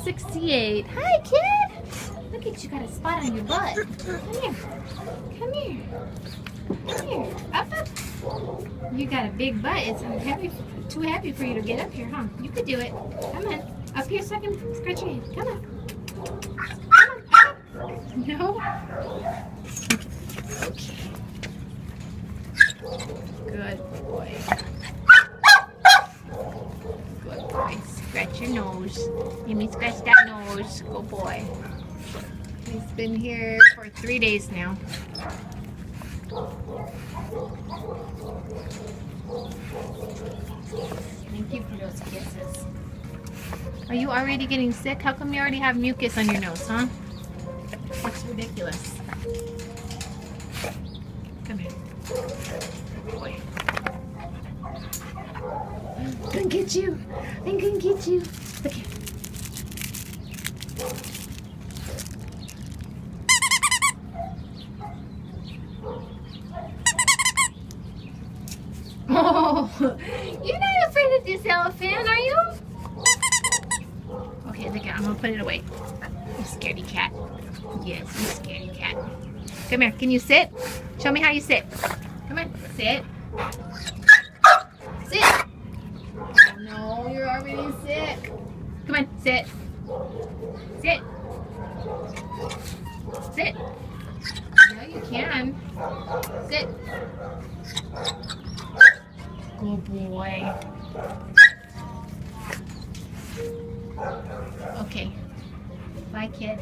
68. Hi, kid. Look at you, got a spot on your butt. Come here. Come here. Come here. Up, up. You got a big butt. It's too heavy for you to get up here, huh? You could do it. Come on. Up here so I can scratch your head. Come on. Come on. No? Okay. Good boy. Good boy. Scratch your nose. Let me scratch that nose. Good boy. He's been here for 3 days now. Thank you for those kisses. Are you already getting sick? How come you already have mucus on your nose, huh? That's ridiculous. Come here. Good boy. I'm gonna get you. I'm gonna get you. Look here. Oh, you're not afraid of this elephant, are you? Okay, look at, I'm gonna put it away. You scaredy cat. Yes, you scaredy cat. Come here, can you sit? Show me how you sit. Come on, sit. Sit. Oh no, you're already sick. Come on, sit. Sit. Sit. Yeah, you can. Sit. Good boy. Okay. Bye, kid.